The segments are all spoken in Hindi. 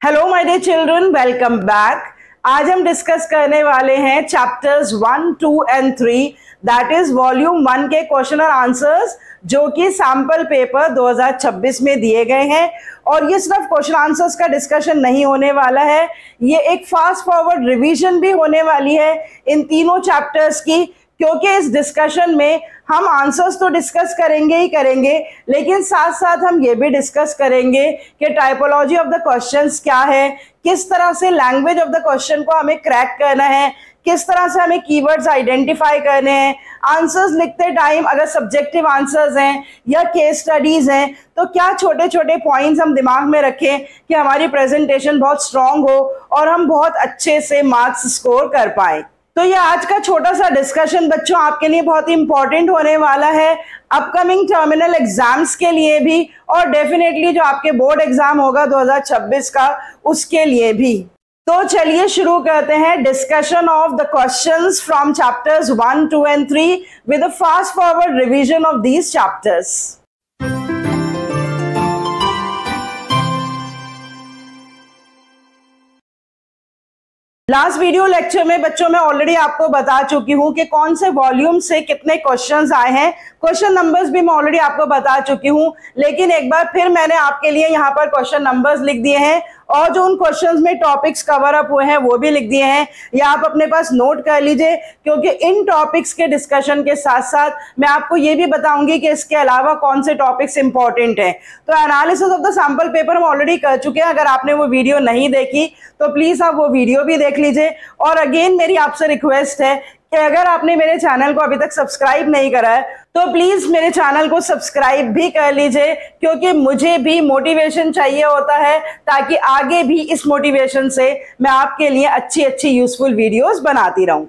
Hello my dear children, welcome back. आज हम डिस्कस करने वाले हैं chapters 1, 2 and 3, that is volume 1 के क्वेश्चन और आंसर्स जो कि सैंपल पेपर 2026 में दिए गए हैं। और ये सिर्फ क्वेश्चन आंसर्स का डिस्कशन नहीं होने वाला है, ये एक फास्ट फॉरवर्ड रिवीजन भी होने वाली है इन तीनों चैप्टर्स की, क्योंकि इस डिस्कशन में हम आंसर्स तो डिस्कस करेंगे ही करेंगे, लेकिन साथ साथ हम ये भी डिस्कस करेंगे कि टाइपोलॉजी ऑफ द क्वेश्चंस क्या है, किस तरह से लैंग्वेज ऑफ द क्वेश्चन को हमें क्रैक करना है, किस तरह से हमें कीवर्ड्स आइडेंटिफाई करने हैं, आंसर्स लिखते टाइम अगर सब्जेक्टिव आंसर्स हैं या केस स्टडीज हैं तो क्या छोटे छोटे पॉइंट्स हम दिमाग में रखें कि हमारी प्रेजेंटेशन बहुत स्ट्रांग हो और हम बहुत अच्छे से मार्क्स स्कोर कर पाएं। तो ये आज का छोटा सा डिस्कशन बच्चों आपके लिए बहुत ही इंपॉर्टेंट होने वाला है अपकमिंग टर्मिनल एग्जाम्स के लिए भी, और डेफिनेटली जो आपके बोर्ड एग्जाम होगा 2026 का उसके लिए भी। तो चलिए शुरू करते हैं discussion of the questions from chapters 1, 2 and 3 with a fast forward revision of these chapters. Last video lecture में बच्चों मैं ऑलरेडी आपको बता चुकी हूं कि कौन से वॉल्यूम से कितने क्वेश्चंस आए हैं, क्वेश्चन नंबर्स भी मैं ऑलरेडी आपको बता चुकी हूं, लेकिन एक बार फिर मैंने आपके लिए यहां पर क्वेश्चन नंबर्स लिख दिए हैं और जो उन क्वेश्चंस में टॉपिक्स कवर अप हुए हैं वो भी लिख दिए हैं। या आप अपने पास नोट कर लीजिए, क्योंकि इन टॉपिक्स के डिस्कशन के साथ साथ मैं आपको ये भी बताऊंगी कि इसके अलावा कौन से टॉपिक्स इंपॉर्टेंट हैं। तो analysis of the sample paper हम ऑलरेडी कर चुके हैं, अगर आपने वो वीडियो नहीं देखी तो प्लीज आप वो वीडियो भी देख लीजिए। और अगेन मेरी आपसे रिक्वेस्ट है कि अगर आपने मेरे चैनल को अभी तक सब्सक्राइब नहीं करा है तो प्लीज मेरे चैनल को सब्सक्राइब भी कर लीजिए, क्योंकि मुझे भी मोटिवेशन चाहिए होता है ताकि आगे भी इस मोटिवेशन से मैं आपके लिए अच्छी अच्छी यूजफुल वीडियोस बनाती रहूं।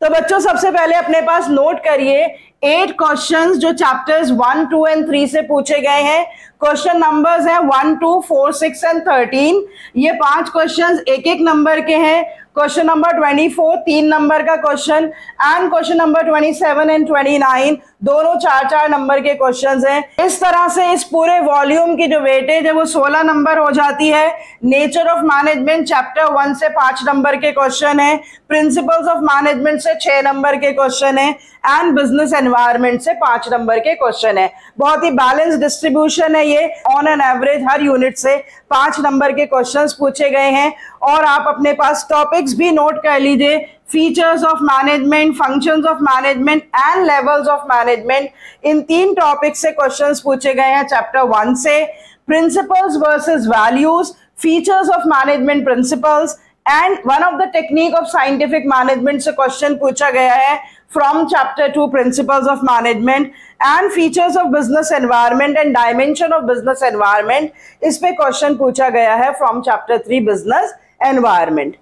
तो बच्चों सबसे पहले अपने पास नोट करिए 8 क्वेश्चंस जो चैप्टर्स 1, 2 एंड 3 से पूछे गए हैं। क्वेश्चन नंबर्स हैं 1, 2, 4, 6 एंड 13। ये 5 क्वेश्चंस एक एक नंबर के हैं। क्वेश्चन नंबर 24 3 नंबर का question and question number 27 and 29 दोनों 4-4 नंबर के क्वेश्चंस हैं। इस तरह से इस पूरे वॉल्यूम की जो वेटेज है वो 16 नंबर हो जाती है। नेचर ऑफ मैनेजमेंट चैप्टर 1 से 5 नंबर के क्वेश्चन है, प्रिंसिपल्स ऑफ मैनेजमेंट से 6 नंबर के क्वेश्चन है एंड बिजनेस एनवायरनमेंट से 5 नंबर के क्वेश्चन है। बहुत ही बैलेंस डिस्ट्रीब्यूशन है ये, on an average her unit से 5 नंबर के क्वेश्चंस पूछे गए हैं। और आप अपने पास टॉपिक्स भी नोट कर लीजिए, features of management, functions of management and levels of management, in 3 topic से क्वेश्चंस पूछे गए हैं चैप्टर 1 से। Principles versus values, features of management principles and one of the technique of scientific management से क्वेश्चन पूछा गया है from chapter 2 principles of management and features of business environment and dimension of business environment, इस पे क्वेश्चन पूछा गया है फ्रॉम चैप्टर 3 बिजनेस एनवायरनमेंट।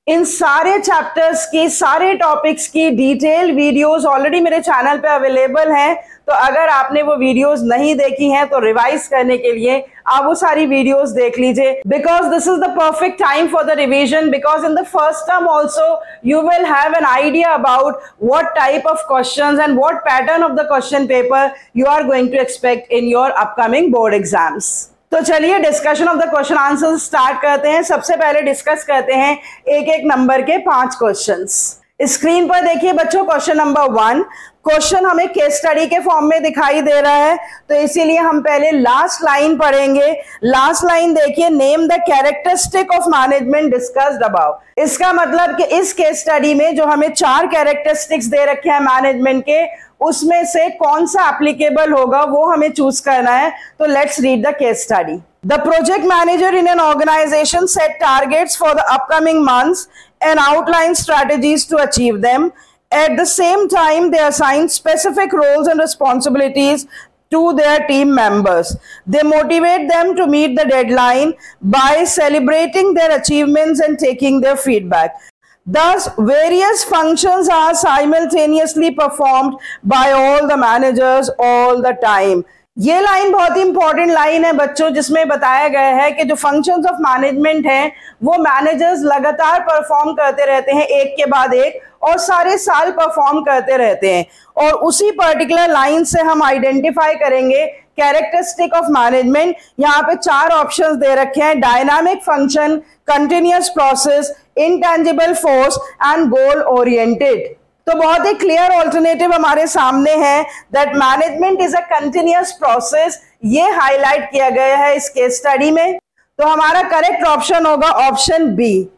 इन सारे चैप्टर्स की, सारे टॉपिक्स की डिटेल वीडियोस ऑलरेडी मेरे चैनल पे अवेलेबल हैं, तो अगर आपने वो वीडियोस नहीं देखी हैं तो रिवाइज करने के लिए आप वो सारी वीडियोस देख लीजिए, because this is the perfect time for the revision, because in the first term also you will have an idea about what type of questions and what pattern of the question paper you are going to expect in your upcoming board exams. तो चलिए discussion of the question answer start करते हैं। सबसे पहले डिस्कस करते हैं एक एक नंबर के 5 क्वेश्चंस। स्क्रीन पर देखिए बच्चों, क्वेश्चन नंबर 1 क्वेश्चन हमें केस स्टडी के फॉर्म में दिखाई दे रहा है, तो इसीलिए हम पहले लास्ट लाइन पढ़ेंगे। लास्ट लाइन देखिए, name the characteristic of management discussed above. इसका मतलब कि इस केस स्टडी में जो हमें 4 कैरेक्टरिस्टिक्स दे रखे हैं मैनेजमेंट के, उसमें से कौन सा एप्लीकेबल होगा वो हमें चूज करना है। तो let's read the case study. The project manager in an organization set targets for the upcoming months and outline strategies to achieve them. At the same time, they assign specific roles and responsibilities to their team members. They motivate them to meet the deadline by celebrating their achievements and taking their feedback. Thus, various functions are simultaneously performed by all the managers all the time. ये लाइन बहुत ही इंपॉर्टेंट लाइन है बच्चों, जिसमें बताया गया है कि जो फंक्शंस ऑफ मैनेजमेंट हैं वो मैनेजर्स लगातार परफॉर्म करते रहते हैं एक के बाद एक, और सारे साल परफॉर्म करते रहते हैं। और उसी पर्टिकुलर लाइन से हम आइडेंटिफाई करेंगे कैरेक्टरिस्टिक ऑफ मैनेजमेंट। यहाँ पे 4 ऑप्शंस दे रखे हैं, dynamic function, continuous process, intangible force and goal oriented. तो बहुत ही क्लियर ऑल्टरनेटिव हमारे सामने है that management is a continuous process, ये हाईलाइट किया गया है इस केस स्टडी में। तो हमारा करेक्ट ऑप्शन होगा ऑप्शन बी।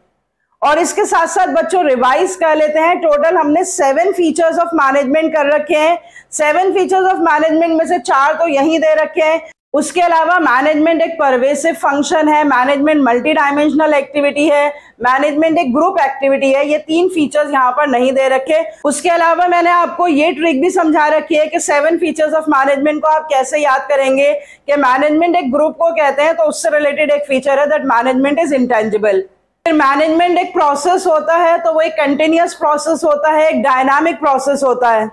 और इसके साथ साथ बच्चों रिवाइज कर लेते हैं, टोटल हमने 7 फीचर्स ऑफ मैनेजमेंट कर रखे हैं। 7 फीचर्स ऑफ मैनेजमेंट में से 4 तो यहीं दे रखे हैं। उसके अलावा मैनेजमेंट एक परवेसिव फंक्शन है, मैनेजमेंट मल्टी डायमेंशनल एक्टिविटी है, मैनेजमेंट एक ग्रुप एक्टिविटी है। ये 3 फीचर्स यहाँ पर नहीं दे रखे। उसके अलावा मैंने आपको ये ट्रिक भी समझा रखी है कि 7 फीचर्स ऑफ मैनेजमेंट को आप कैसे याद करेंगे कि मैनेजमेंट एक ग्रुप को कहते हैं, तो उससे रिलेटेड एक फीचर है दैट मैनेजमेंट इज इंटेंजिबल। फिर मैनेजमेंट एक प्रोसेस होता है, तो वो एक कंटिन्यूअस प्रोसेस होता है, एक डायनामिक प्रोसेस होता है।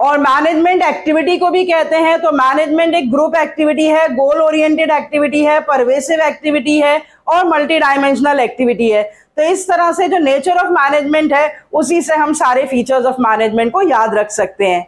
और मैनेजमेंट एक्टिविटी को भी कहते हैं, तो मैनेजमेंट एक ग्रुप एक्टिविटी है, गोल ओरिएंटेड एक्टिविटी है, परवेसिव एक्टिविटी है और मल्टी डायमेंशनल एक्टिविटी है। तो इस तरह से जो नेचर ऑफ मैनेजमेंट है उसी से हम सारे फीचर्स ऑफ मैनेजमेंट को याद रख सकते हैं।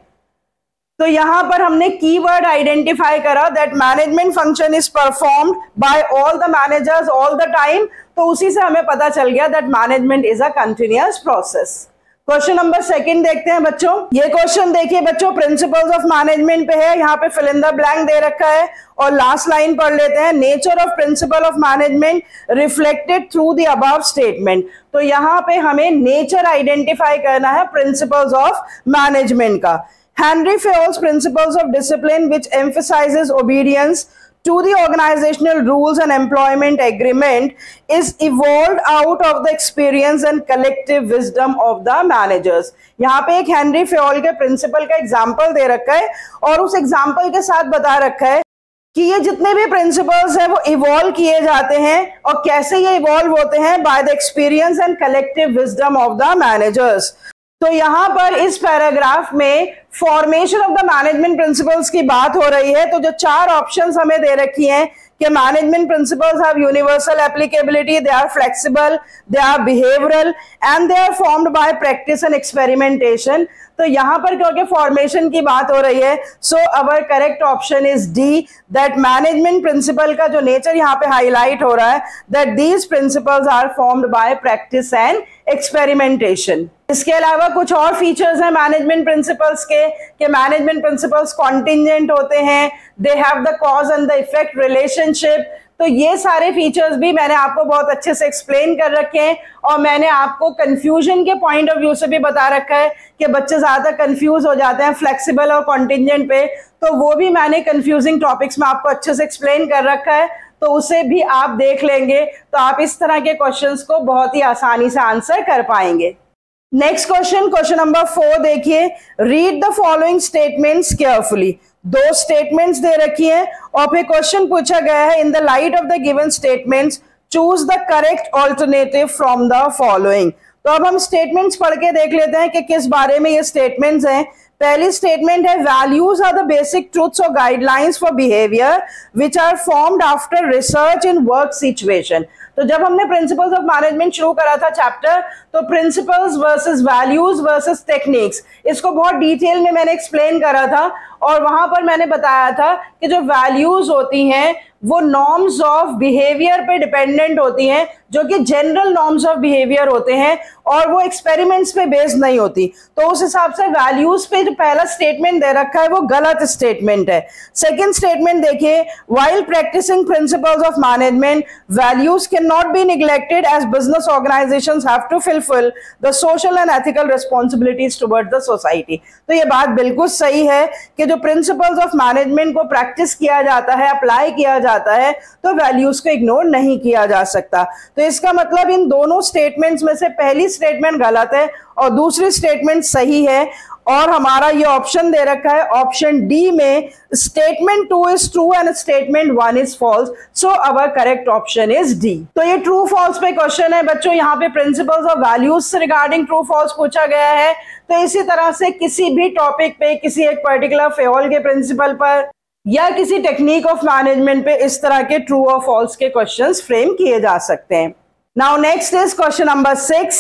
तो यहां पर हमने कीवर्ड आइडेंटिफाई करा that management function is performed by all the managers all the time, तो उसी से हमें पता चल गया that management is a continuous process. Question number 2 देखते हैं बच्चों। ये क्वेश्चन देखिए बच्चों, प्रिंसिपल्स ऑफ मैनेजमेंट पे है, यहाँ पे फिल इन द ब्लैंक दे रखा है और लास्ट लाइन पढ़ लेते हैं, nature of principle of management reflected through the above statement. तो यहाँ पे हमें नेचर आइडेंटिफाई करना है प्रिंसिपल्स ऑफ मैनेजमेंट का। Henry Fayol's principles of discipline, which emphasizes obedience to the organizational rules and employment agreement, is evolved out of the experience and collective wisdom of the managers। यहाँ पे एक हेनरी फेयोल के प्रिंसिपल का एग्जाम्पल दे रखा है और उस एग्जाम्पल के साथ बता रखा है कि ये जितने भी प्रिंसिपल्स हैं वो इवॉल्व किए जाते हैं। और कैसे ये इवॉल्व होते हैं? By the experience and collective wisdom of the managers. तो यहां पर इस पैराग्राफ में formation of the management principles की बात हो रही है। तो जो 4 ऑप्शंस हमें दे रखी हैं कि management principles have universal applicability, they are flexible, they are behavioural and they are formed by practice and experimentation. तो यहां पर क्योंकि फॉर्मेशन की बात हो रही है, so our correct option is D, that management principle का जो नेचर यहाँ पे हाईलाइट हो रहा है that these principles are formed by practice and experimentation. इसके अलावा कुछ और फीचर्स हैं मैनेजमेंट प्रिंसिपल्स के कि मैनेजमेंट प्रिंसिपल्स कॉन्टिंजेंट होते हैं, they have the cause and the effect relationship. तो ये सारे फीचर्स भी मैंने आपको बहुत अच्छे से एक्सप्लेन कर रखे हैं और मैंने आपको कंफ्यूजन के पॉइंट ऑफ व्यू से भी बता रखा है कि बच्चे ज्यादा कंफ्यूज हो जाते हैं फ्लेक्सिबल और कॉन्टिंजेंट पे, तो वो भी मैंने कंफ्यूजिंग टॉपिक्स में आपको अच्छे से एक्सप्लेन कर रखा है, तो उसे भी आप देख लेंगे तो आप इस तरह के क्वेश्चंस को बहुत ही आसानी से आंसर कर पाएंगे। नेक्स्ट क्वेश्चन, क्वेश्चन नंबर 4 देखिए, read the following statements carefully. 2 statements दे रखी हैं और फिर क्वेश्चन पूछा गया है in the light of the given statements choose the correct alternative from the following. तो अब हम स्टेटमेंट्स पढ़ के देख लेते हैं कि किस बारे में ये स्टेटमेंट्स हैं। पहली स्टेटमेंट है values are the basic truths और guidelines for behaviour which are formed after research in work situation. तो जब हमने प्रिंसिपल्स ऑफ मैनेजमेंट शुरू करा था चैप्टर, तो principles versus values versus techniques, इसको बहुत डिटेल में मैंने एक्सप्लेन करा था और वहां पर मैंने बताया था कि जो वैल्यूज होती हैं वो नॉर्म्स ऑफ बिहेवियर पे डिपेंडेंट होती हैं, जो कि जनरल नॉर्म्स ऑफ बिहेवियर होते हैं और वो एक्सपेरिमेंट्स पे बेस्ड नहीं होती। तो उस हिसाब से वैल्यूज पे जो पहला स्टेटमेंट दे रखा है वो गलत स्टेटमेंट है। सेकंड स्टेटमेंट देखिए, while practising principles of management values can not be neglected as business organisations have to fulfil the social and ethical responsibilities towards the society. तो ये बात बिल्कुल सही है कि जो प्रिंसिपल्स ऑफ मैनेजमेंट को प्रैक्टिस किया जाता है, अप्लाई किया जाता है, तो वैल्यूज को इग्नोर नहीं किया जा सकता। तो इसका मतलब इन दोनों स्टेटमेंट्स में से पहली स्टेटमेंट गलत है और दूसरी स्टेटमेंट सही है और हमारा ये ऑप्शन दे रखा है ऑप्शन डी में statement 2 is true and statement 1 is false. So our correct option is D. तो ये ट्रू फॉल्स पे क्वेश्चन है बच्चों, यहाँ पे प्रिंसिपल्स ऑफ वैल्यूज से रिगार्डिंग ट्रू फॉल्स पूछा गया है। तो इसी तरह से किसी भी टॉपिक पे, किसी एक पर्टिकुलर फेयोल के प्रिंसिपल पर या किसी टेक्निक ऑफ मैनेजमेंट पे इस तरह के ट्रू और फॉल्स के क्वेश्चंस फ्रेम किए जा सकते हैं। Now next is question number 6।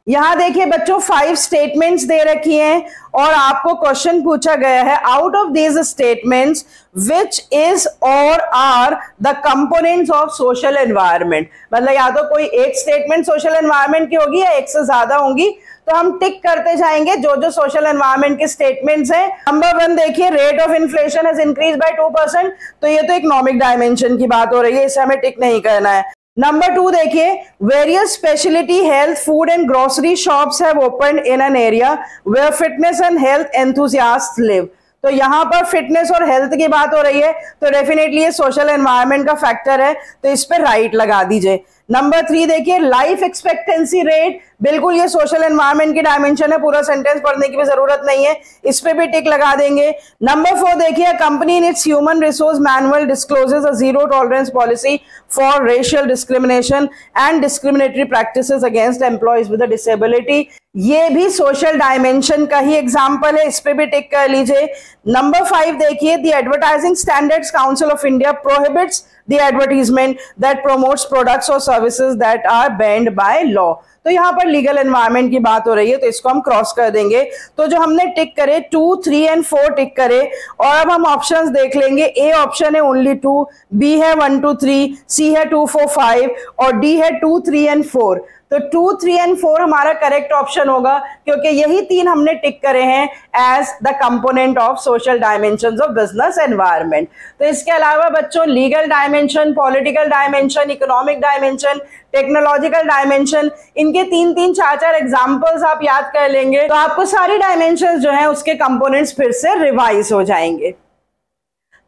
यहाँ देखिए बच्चों 5 स्टेटमेंट्स दे रखी हैं और आपको क्वेश्चन पूछा गया है out of these statements which is और are the components of social environment. मतलब या तो कोई एक स्टेटमेंट सोशल एनवायरनमेंट की होगी या एक से ज्यादा होंगी, तो हम टिक करते जाएंगे जो जो सोशल एनवायरनमेंट के स्टेटमेंट्स हैं। नंबर 1 देखिए rate of inflation has increase by 2%, तो ये तो इकोनॉमिक डायमेंशन की बात हो रही है, इसे हमें टिक नहीं करना है। नंबर 2 देखिए various speciality health food and grocery shops have opened in an area where fitness and health enthusiasts live. तो यहाँ पर फिटनेस और हेल्थ की बात हो रही है, तो डेफिनेटली ये सोशल एनवायरनमेंट का फैक्टर है, तो इस पे राइट लगा दीजिए। नंबर 3 देखिए लाइफ एक्सपेक्टेंसी रेट, बिल्कुल ये सोशल एनवायरनमेंट की डायमेंशन है, पूरा सेंटेंस पढ़ने की भी जरूरत नहीं है, इस पे भी टिक लगा देंगे। नंबर 4 देखिए company in its human resource manual discloses a zero tolerance policy for racial discrimination and discriminatory practices against employees with a disability, ये भी सोशल डायमेंशन का ही एग्जाम्पल है, इस पे भी टिक कर लीजिए। नंबर 5 देखिए the advertising standards council of India prohibits the advertisement that promotes products or services that are banned by law। तो यहाँ पर लीगल एनवायरनमेंट की बात हो रही है, तो इसको हम क्रॉस कर देंगे। तो जो हमने टिक करे 2, 3 एंड 4 टिक करे, और अब हम ऑप्शंस देख लेंगे। ए ऑप्शन है ओनली 2, बी है 1, 2, 3, सी है 2, 4, 5 और डी है 2, 3 एंड 4। तो 2, 3 एंड 4 हमारा करेक्ट ऑप्शन होगा, क्योंकि यही 3 हमने टिक करे हैं as the component of social dimensions of business environment. तो इसके अलावा बच्चों legal dimension, political dimension, economic dimension, technological dimension, इनके 3-3, 4-4 एग्जाम्पल्स आप याद कर लेंगे तो आपको सारी डायमेंशंस जो हैं उसके कंपोनेंट्स फिर से रिवाइज हो जाएंगे।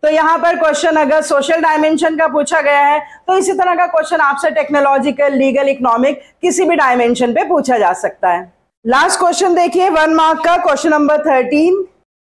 तो यहाँ पर क्वेश्चन अगर सोशल डायमेंशन का पूछा गया है, तो इसी तरह का क्वेश्चन आपसे टेक्नोलॉजिकल, लीगल, इकोनॉमिक किसी भी डायमेंशन पे पूछा जा सकता है। लास्ट क्वेश्चन देखिए 1 मार्क का, क्वेश्चन नंबर 13।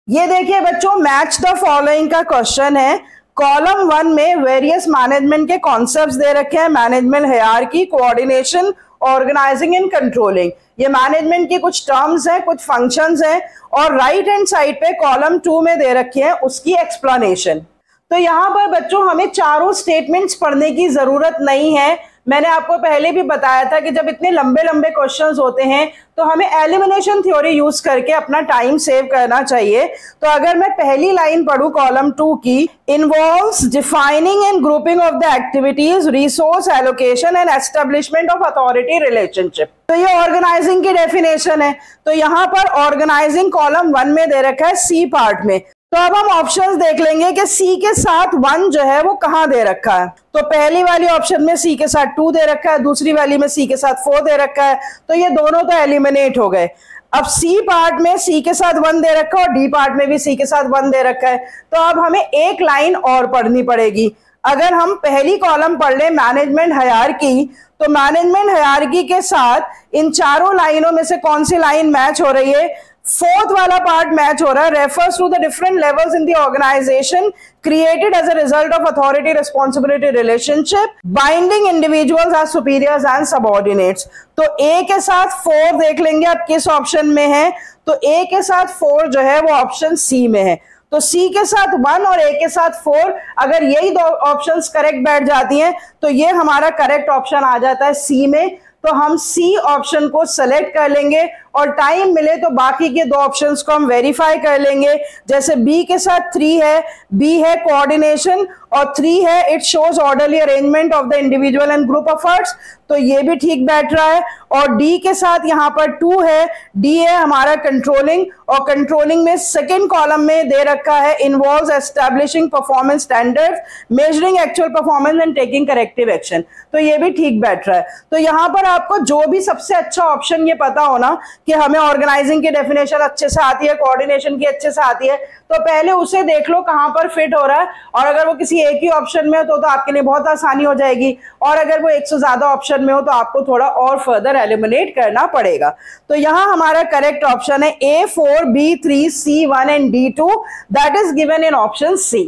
ये देखिए बच्चों मैच द फॉलोइंग का क्वेश्चन है। कॉलम 1 में वेरियस मैनेजमेंट के कॉन्सेप्ट्स दे रखे हैं, management hierarchy, coordination, organising and controlling. ये मैनेजमेंट की कुछ टर्म्स हैं, कुछ फंक्शंस हैं, और राइट हैंड साइड पे कॉलम 2 में दे रखे हैं उसकी एक्सप्लेनेशन। तो यहाँ पर बच्चों हमें चारों स्टेटमेंट्स पढ़ने की जरूरत नहीं है। मैंने आपको पहले भी बताया था कि जब इतने लंबे लंबे क्वेश्चंस होते हैं तो हमें एलिमिनेशन थ्योरी यूज करके अपना टाइम सेव करना चाहिए। तो अगर मैं पहली लाइन पढ़ूं कॉलम 2 की, involves defining and grouping of the activities, resource allocation and establishment of authority relationship. तो ये ऑर्गेनाइजिंग की डेफिनेशन है। तो यहाँ पर ऑर्गेनाइजिंग कॉलम 1 में दे रखा है सी पार्ट में। तो अब हम ऑप्शंस देख लेंगे कि सी के साथ 1 जो है वो कहाँ दे रखा है। तो पहली वाली ऑप्शन में सी के साथ 2 दे रखा है, दूसरी वाली में सी के साथ 4 दे रखा है, तो ये दोनों तो एलिमिनेट हो गए। अब सी पार्ट में सी के साथ 1 दे रखा है और डी पार्ट में भी सी के साथ 1 दे रखा है। तो अब हमें एक लाइन और पढ़नी पड़ेगी। अगर हम पहली कॉलम पढ़ ले मैनेजमेंट हायरार्की, तो मैनेजमेंट हायरार्की के साथ इन चारों लाइनों में से कौन सी लाइन मैच हो रही है? 4th वाला पार्ट मैच हो रहा है। Refers to the different levels in the organisation created as a result of authority responsibility relationship binding individuals as superiors and subordinates. तो ए के साथ 4 देख लेंगे अब किस ऑप्शन में है। तो ए के साथ 4 जो है वो ऑप्शन सी में है। तो सी के साथ 1 और ए के साथ 4, अगर यही दो ऑप्शंस करेक्ट बैठ जाती हैं तो ये हमारा करेक्ट ऑप्शन आ जाता है सी में। तो हम सी ऑप्शन को सेलेक्ट कर लेंगे और टाइम मिले तो बाकी के 2 ऑप्शंस को हम वेरीफाई कर लेंगे। जैसे बी के साथ 3 है, बी है कोऑर्डिनेशन और 3 है it shows orderly arrangement of the individual and group efforts, तो ये भी ठीक बैठ रहा है। और डी के साथ यहाँ पर 2 है, डी है हमारा कंट्रोलिंग, और कंट्रोलिंग में सेकेंड कॉलम में दे रखा है involves establishing performance standards, measuring actual performance and taking corrective action, तो ये भी ठीक बैठ रहा है। तो यहाँ पर आपको जो भी सबसे अच्छा ऑप्शन ये पता होना कि हमें ऑर्गेनाइजिंग की डेफिनेशन अच्छे से आती है, कोऑर्डिनेशन की अच्छे से आती है, तो पहले उसे देख लो कहां पर फिट हो रहा है, और अगर वो किसी एक ही ऑप्शन में हो तो आपके लिए बहुत आसानी हो जाएगी, और अगर वो एक से ज्यादा ऑप्शन में हो तो आपको थोड़ा और फर्दर एलिमिनेट करना पड़ेगा। तो यहां हमारा करेक्ट ऑप्शन है A4, B3, C1 and D2, that is given in option C.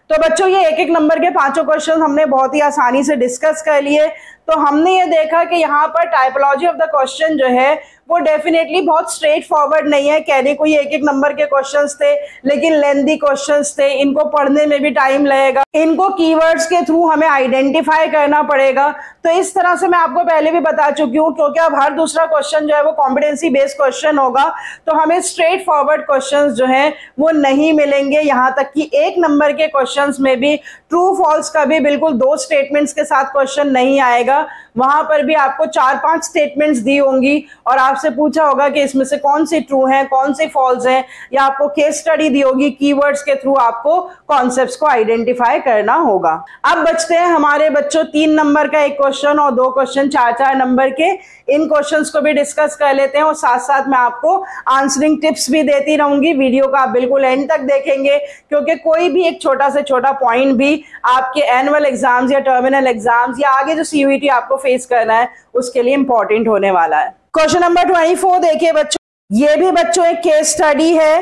तो बच्चों ये एक एक नंबर के 5 क्वेश्चन हमने बहुत ही आसानी से डिस्कस कर लिए। तो हमने ये देखा कि यहाँ पर टाइपोलॉजी ऑफ द क्वेश्चन जो है वो डेफिनेटली बहुत स्ट्रेट फॉरवर्ड नहीं है। कहने को ये एक एक नंबर के क्वेश्चंस थे, लेकिन लेंथी क्वेश्चंस थे, इनको पढ़ने में भी टाइम लगेगा, इनको कीवर्ड्स के थ्रू हमें आइडेंटिफाई करना पड़ेगा। तो इस तरह से मैं आपको पहले भी बता चुकी हूँ, क्योंकि अब हर दूसरा क्वेश्चन जो है वो कॉम्पिटेंसी बेस्ड क्वेश्चन होगा, तो हमें स्ट्रेट फॉरवर्ड क्वेश्चंस जो है वो नहीं मिलेंगे। यहाँ तक कि एक नंबर के क्वेश्चंस में भी ट्रू फॉल्स का भी बिल्कुल 2 स्टेटमेंट्स के साथ क्वेश्चन नहीं आएगा। वहां पर भी आपको 4-5 स्टेटमेंट्स दी होंगी और आपसे पूछा होगा कि इसमें से कौन सी ट्रू है, कौन सी फॉल्स है, या आपको केस स्टडी दी होगी, कीवर्ड्स के थ्रू आपको कॉन्सेप्ट्स को आइडेंटिफाई करना होगा। अब बचते हैं हमारे बच्चों 3 नंबर का एक क्वेश्चन और 2 क्वेश्चन 4-4 नंबर के। इन क्वेश्चंस को भी डिस्कस कर लेते हैं और साथ साथ मैं आपको आंसरिंग टिप्स भी देती रहूंगी। वीडियो का आप बिल्कुल एंड तक देखेंगे, क्योंकि कोई भी एक छोटा से छोटा पॉइंट भी आपके एनुअल एग्जाम्स या टर्मिनल एग्जाम्स या आगे जो सीयूईटी आपको फेस करना है उसके लिए इंपॉर्टेंट होने वाला है। क्वेश्चन नंबर 24 देखिए बच्चों, ये भी बच्चों एक केस स्टडी है,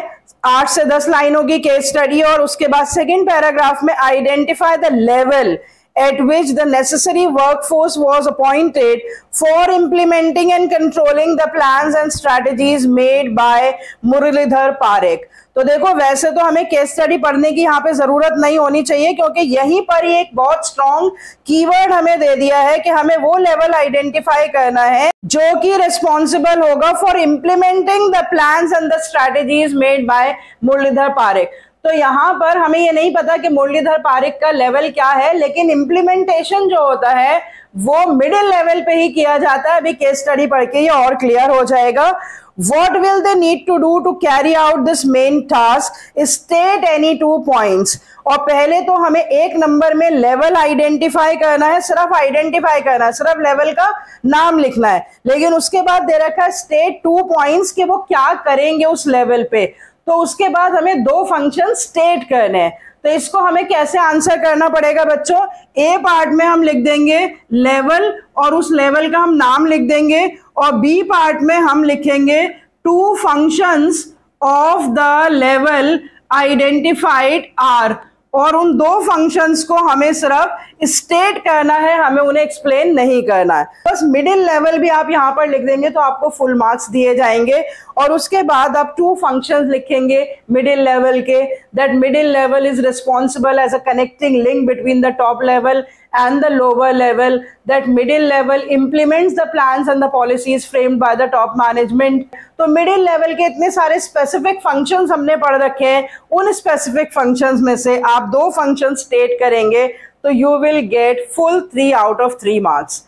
8 से 10 लाइनों की केस स्टडी, और उसके बाद सेकंड पैराग्राफ में identify the level at which the necessary workforce was appointed for implementing and controlling the plans and strategies made by Muralidhar Parekh. तो देखो, वैसे तो हमें केस स्टडी पढ़ने की यहाँ पे जरूरत नहीं होनी चाहिए, क्योंकि यहीं पर ही एक बहुत स्ट्रॉन्ग कीवर्ड हमें दे दिया है कि हमें वो लेवल आइडेंटिफाई करना है जो कि रिस्पॉन्सिबल होगा for implementing the plans and the strategies made by Muralidhar Parekh. तो यहाँ पर हमें ये नहीं पता कि मुरलीधर पारेख का लेवल क्या है, लेकिन इम्प्लीमेंटेशन जो होता है वो मिडिल लेवल पे ही किया जाता है। अभी केस स्टडी पढ़ के ये और क्लियर हो जाएगा। What will they need to do to carry out this main task? State any 2 points। और पहले तो हमें एक नंबर में लेवल आइडेंटिफाई करना है, सिर्फ आइडेंटिफाई करना है, सिर्फ लेवल का नाम लिखना है, लेकिन उसके बाद दे रखा है स्टेट 2 पॉइंट्स कि वो क्या करेंगे उस लेवल पे। तो उसके बाद हमें 2 फंक्शन स्टेट करने हैं। तो इसको हमें कैसे आंसर करना पड़ेगा बच्चों? ए पार्ट में हम लिख देंगे लेवल और उस लेवल का हम नाम लिख देंगे, और बी पार्ट में हम लिखेंगे 2 functions of the level identified are, और उन 2 फंक्शंस को हमें सिर्फ स्टेट करना है, हमें उन्हें एक्सप्लेन नहीं करना है। बस मिडिल लेवल भी आप यहाँ पर लिख देंगे तो आपको फुल मार्क्स दिए जाएंगे। और उसके बाद आप 2 फंक्शंस लिखेंगे मिडिल लेवल के, that middle level is responsible as a connecting link between the top level and the lower level, that middle level implements the plans and the policies framed by the top management। तो middle level के इतने सारे specific functions हमने पढ़ रखे हैं, उन specific functions में से आप 2 functions state करेंगे तो you will get full 3 out of 3 marks।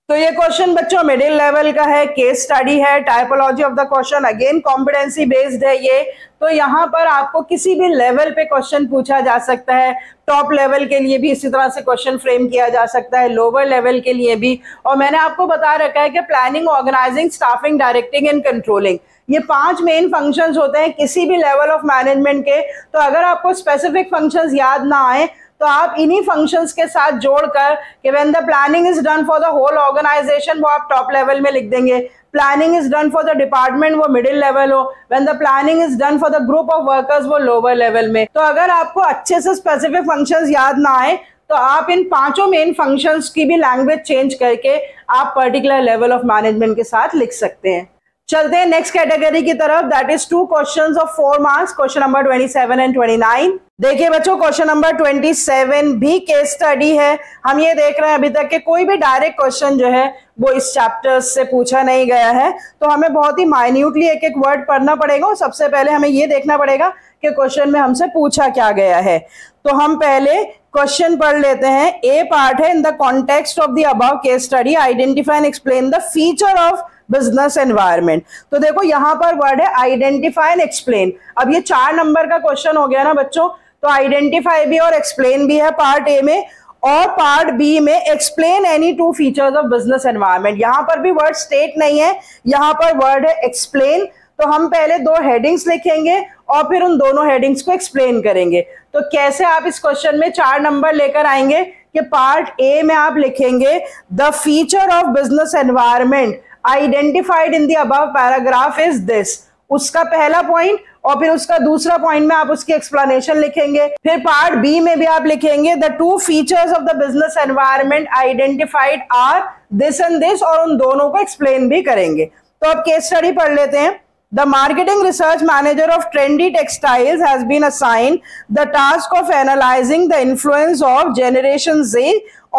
तो ये क्वेश्चन बच्चों मिडिल लेवल का है, केस स्टडी है, typology of the question again competency based है ये। तो यहाँ पर आपको किसी भी लेवल पे क्वेश्चन पूछा जा सकता है, टॉप लेवल के लिए भी इसी तरह से क्वेश्चन फ्रेम किया जा सकता है, लोअर लेवल के लिए भी। और मैंने आपको बता रखा है कि planning, organising, staffing, directing and controlling, ये 5 मेन फंक्शंस होते हैं किसी भी लेवल ऑफ मैनेजमेंट के। तो अगर आपको स्पेसिफिक फंक्शंस याद ना आए तो आप इन्हीं फंक्शंस के साथ जोड़कर कि when the planning is done for the whole organisation वो आप टॉप लेवल में लिख देंगे, planning is done for the department वो मिडिल लेवल हो, when the planning is done for the group of workers वो लोअर लेवल में। तो अगर आपको अच्छे से स्पेसिफिक फंक्शंस याद ना आए तो आप इन 5 मेन फंक्शंस की भी लैंग्वेज चेंज करके आप पर्टिकुलर लेवल ऑफ मैनेजमेंट के साथ लिख सकते हैं। चलते हैं नेक्स्ट कैटेगरी की तरफ, that is 2 questions of 4 marks, question number 27 and 29। देखिए बच्चों, क्वेश्चन नंबर 27 भी केस स्टडी है। हम ये देख रहे हैं अभी तक कि कोई भी डायरेक्ट क्वेश्चन जो है वो इस चैप्टर से पूछा नहीं गया है, तो हमें बहुत ही माइन्यूटली एक एक वर्ड पढ़ना पड़ेगा। और सबसे पहले हमें ये देखना पड़ेगा कि क्वेश्चन में हमसे पूछा क्या गया है। तो हम पहले क्वेश्चन पढ़ लेते हैं। ए पार्ट है, in the context of the above case study identify and explain the feature of business environment. तो देखो यहाँ पर वर्ड है आइडेंटिफाई एंड एक्सप्लेन। अब ये 4 नंबर का क्वेश्चन हो गया ना बच्चों, तो आइडेंटिफाई भी और एक्सप्लेन भी है पार्ट ए में, और पार्ट बी में explain any 2 features of business environment. यहाँ पर भी वर्ड स्टेट नहीं है, यहाँ पर वर्ड है एक्सप्लेन। तो हम पहले 2 हेडिंग्स लिखेंगे और फिर उन दोनों हेडिंग्स को एक्सप्लेन करेंगे। तो कैसे आप इस क्वेश्चन में 4 नंबर लेकर आएंगे कि पार्ट ए में आप लिखेंगे the feature of business environment identified in the above paragraph is this, उसका पहला पॉइंट, और फिर उसका दूसरा पॉइंट में आप उसकी एक्सप्लेनेशन लिखेंगे। फिर पार्ट बी में भी आप लिखेंगे the two features of the business environment identified are this and this, और उन दोनों को एक्सप्लेन भी करेंगे। तो अब केस स्टडी पढ़ लेते हैं। The marketing research manager of Trendy Textiles has been assigned the task of analyzing the influence of Generation Z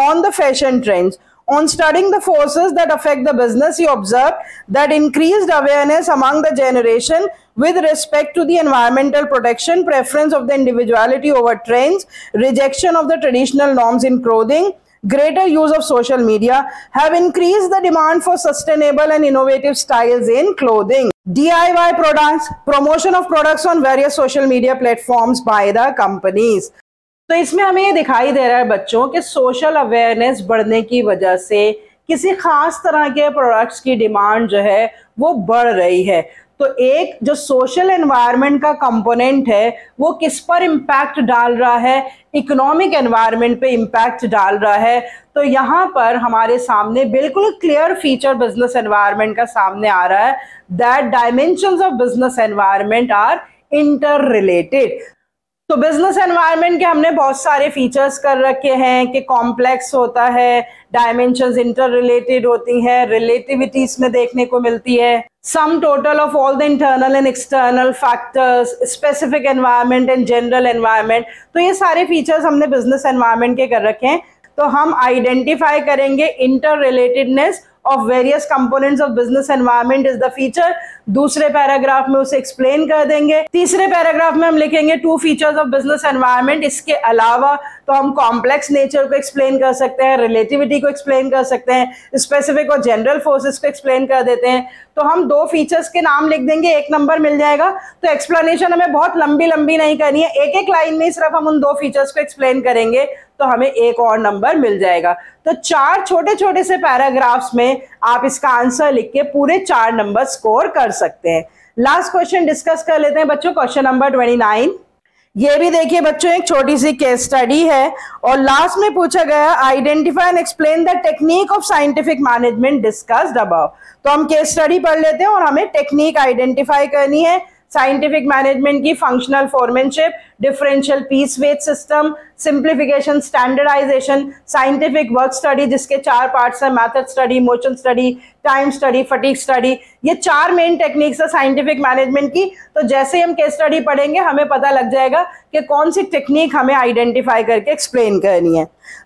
on the fashion trends. On studying the forces that affect the business, he observed that increased awareness among the generation with respect to the environmental protection, preference of the individuality over trends, rejection of the traditional norms in clothing, greater use of social media have increased the demand for sustainable and innovative styles in clothing. DIY products, promotion of products on various social media platforms by the companies. तो इसमें हमें ये दिखाई दे रहा है बच्चों कि सोशल अवेयरनेस बढ़ने की वजह से किसी खास तरह के प्रोडक्ट्स की डिमांड जो है वो बढ़ रही है। तो एक जो सोशल एनवायरनमेंट का कंपोनेंट है वो किस पर इम्पैक्ट डाल रहा है, इकोनॉमिक एनवायरनमेंट पे इम्पैक्ट डाल रहा है। तो यहाँ पर हमारे सामने बिल्कुल क्लियर फीचर बिजनेस एनवायरनमेंट का सामने आ रहा है, that dimensions of business environment are inter related. तो बिजनेस एनवायरनमेंट के हमने बहुत सारे फीचर्स कर रखे हैं कि कॉम्प्लेक्स होता है, डायमेंशंस इंटर रिलेटेड होती हैं, रिलेटिविटी इसमें देखने को मिलती है, sum total of all the internal and external factors, specific environment and general environment. तो ये सारे फीचर्स हमने बिजनेस एनवायरनमेंट के कर रखे हैं। तो हम आइडेंटिफाई करेंगे inter relatedness of various components of business environment is the feature। दूसरे पैराग्राफ में उसे एक्सप्लेन कर देंगे। तीसरे पैराग्राफ में हम लिखेंगे two features of business environment. इसके अलावा तो हम कॉम्प्लेक्स नेचर को एक्सप्लेन कर सकते हैं, रिलेटिविटी को एक्सप्लेन कर सकते हैं, स्पेसिफिक और जनरल फोर्सेस को एक्सप्लेन कर देते हैं। तो हम दो फीचर्स के नाम लिख देंगे, एक नंबर मिल जाएगा। तो एक्सप्लेनेशन हमें बहुत लंबी लंबी नहीं करनी है, एक एक लाइन में सिर्फ हम उन दो फीचर्स को एक्सप्लेन करेंगे तो हमें एक और नंबर मिल जाएगा। तो 4 छोटे छोटे से पैराग्राफ्स में आप इसका आंसर लिख के पूरे 4 नंबर स्कोर कर सकते हैं। लास्ट क्वेश्चन डिस्कस कर लेते हैं बच्चों, क्वेश्चन नंबर 29। ये भी देखिए बच्चों एक छोटी सी केस स्टडी है और लास्ट में पूछा गया identify and explain the technique of scientific management discussed above. तो हम केस स्टडी पढ़ लेते हैं और हमें टेक्निक आइडेंटिफाई करनी है साइंटिफिक मैनेजमेंट की। Functional foremanship, differential piece wage system, simplification, standardisation, scientific work study जिसके 4 पार्ट्स हैं, method study, motion study, time study, fatigue study. ये 4 मेन टेक्निक्स है साइंटिफिक मैनेजमेंट की। तो जैसे ही हम केस स्टडी पढ़ेंगे हमें पता लग जाएगा कि कौन सी टेक्निक हमें आइडेंटिफाई करके एक्सप्लेन करनी है।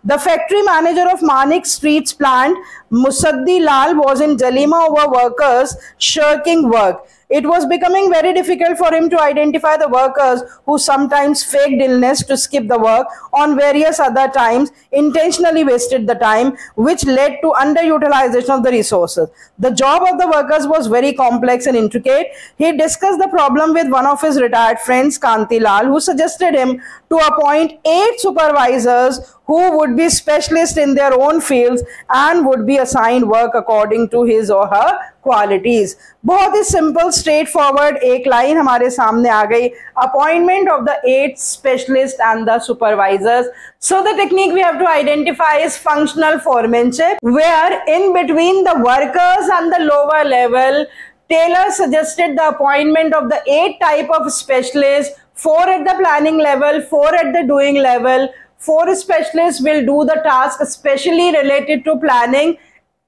The factory manager of Manik Street's plant, Musaddi Lal, was in dilemma over workers shirking work. It was becoming very difficult for him to identify the workers who sometimes faked illness to skip the work, on various other times intentionally wasted the time, which led to underutilization of the resources. The job of the workers was very complex and intricate. He discussed the problem with one of his retired friends, Kanti Lal, who suggested him to appoint 8 supervisors who would be specialists in their own fields and would be assigned work according to his or her qualities। बहुत ही सिंपल स्ट्रेट फॉरवर्ड एक लाइन हमारे सामने आ गई, appointment of the 8 specialist and the supervisors. So the technique we have to identify is functional foremanship, where in between the workers and the lower level, Taylor suggested the appointment of the 8 type of specialists, 4 at the planning level, 4 at the doing level. 4 specialists will do the task especially related to planning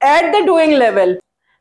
at the doing level,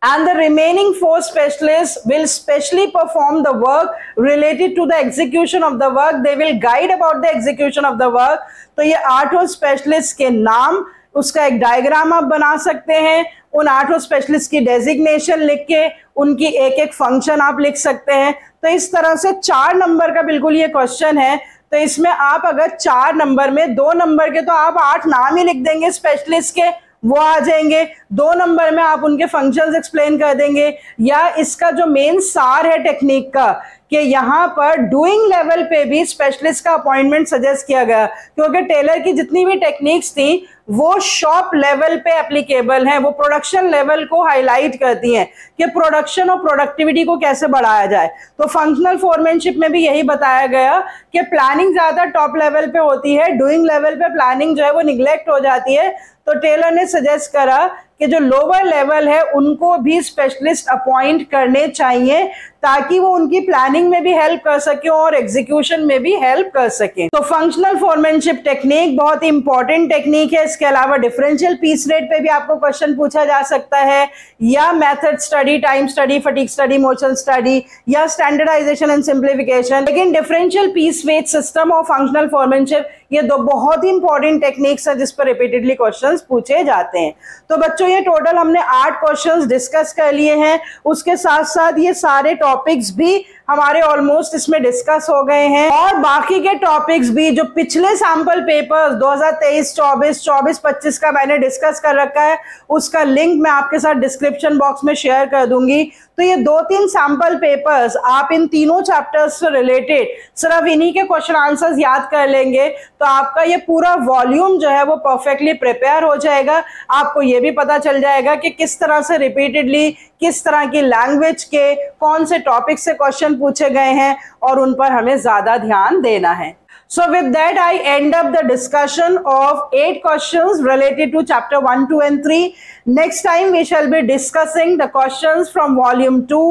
and the remaining 4 specialists will specially perform the work related to the execution of the work. They will guide about the execution of the work। तो ये 8 स्पेशलिस्ट के नाम, उसका एक डायग्राम आप बना सकते हैं, उन 8 स्पेशलिस्ट की डेजिग्नेशन लिख के उनकी एक एक फंक्शन आप लिख सकते हैं। तो इस तरह से 4 नंबर का बिल्कुल ये क्वेश्चन है। तो इसमें आप अगर 4 नंबर में 2 नंबर के तो आप 8 नाम ही लिख देंगे स्पेशलिस्ट के, वो आ जाएंगे। 2 नंबर में आप उनके फंक्शंस एक्सप्लेन कर देंगे। या इसका जो मेन सार है टेक्निक का कि यहाँ पर डूइंग लेवल पे भी स्पेशलिस्ट का अपॉइंटमेंट सजेस्ट किया गया, क्योंकि टेलर की जितनी भी टेक्निक्स थी वो शॉप लेवल पे एप्लीकेबल हैं, वो प्रोडक्शन लेवल को हाईलाइट करती हैं कि प्रोडक्शन और प्रोडक्टिविटी को कैसे बढ़ाया जाए। तो फंक्शनल फोरमैनशिप में भी यही बताया गया कि प्लानिंग ज्यादा टॉप लेवल पे होती है, डूइंग लेवल पे प्लानिंग जो है वो निग्लेक्ट हो जाती है। तो टेलर ने सजेस्ट करा कि जो लोअर लेवल है उनको भी स्पेशलिस्ट अपॉइंट करने चाहिए, ताकि वो उनकी प्लानिंग में भी हेल्प कर सके और एग्जीक्यूशन में भी हेल्प कर सके। तो फंक्शनल फोरमैनशिप टेक्निक बहुत ही इंपॉर्टेंट टेक्निक है। इसके अलावा डिफरेंशियल पीस रेट पे भी आपको क्वेश्चन पूछा जा सकता है, या method study, time study, fatigue study, motion study, या स्टैंडर्डाइजेशन एंड सिंप्लीफिकेशन। लेकिन डिफरेंशियल पीस वेट सिस्टम और फंक्शनल फोरमैनशिप, ये दो बहुत ही इंपॉर्टेंट टेक्निक्स है जिस पर रिपीटेडली क्वेश्चंस पूछे जाते हैं। तो बच्चों ये टोटल हमने 8 क्वेश्चंस डिस्कस कर लिए हैं। उसके साथ साथ ये सारे टॉपिक्स भी हमारे ऑलमोस्ट इसमें डिस्कस हो गए हैं, और बाकी के टॉपिक्स भी जो पिछले सैंपल पेपर्स 2023, 24, 24-25 का मैंने डिस्कस कर रखा है, उसका लिंक मैं आपके साथ डिस्क्रिप्शन बॉक्स में शेयर कर दूंगी। तो ये 2-3 सैंपल पेपर्स आप इन तीनों चैप्टर्स से रिलेटेड सिर्फ इन्हीं के क्वेश्चन आंसर्स याद कर लेंगे तो आपका ये पूरा वॉल्यूम जो है वो परफेक्टली प्रिपेयर हो जाएगा। आपको ये भी पता चल जाएगा कि किस तरह से रिपीटेडली किस तरह की लैंग्वेज के कौन से टॉपिक से क्वेश्चन पूछे गए हैं और उन पर हमें ज्यादा ध्यान देना है। So with that, I end up the discussion of 8 questions related to chapter 1, 2 and 3. Next time we shall be discussing the questions from volume 2,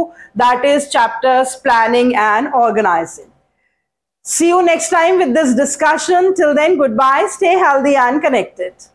that is chapters planning and organizing. See you next time with this discussion. Till then, goodbye. Stay healthy and connected.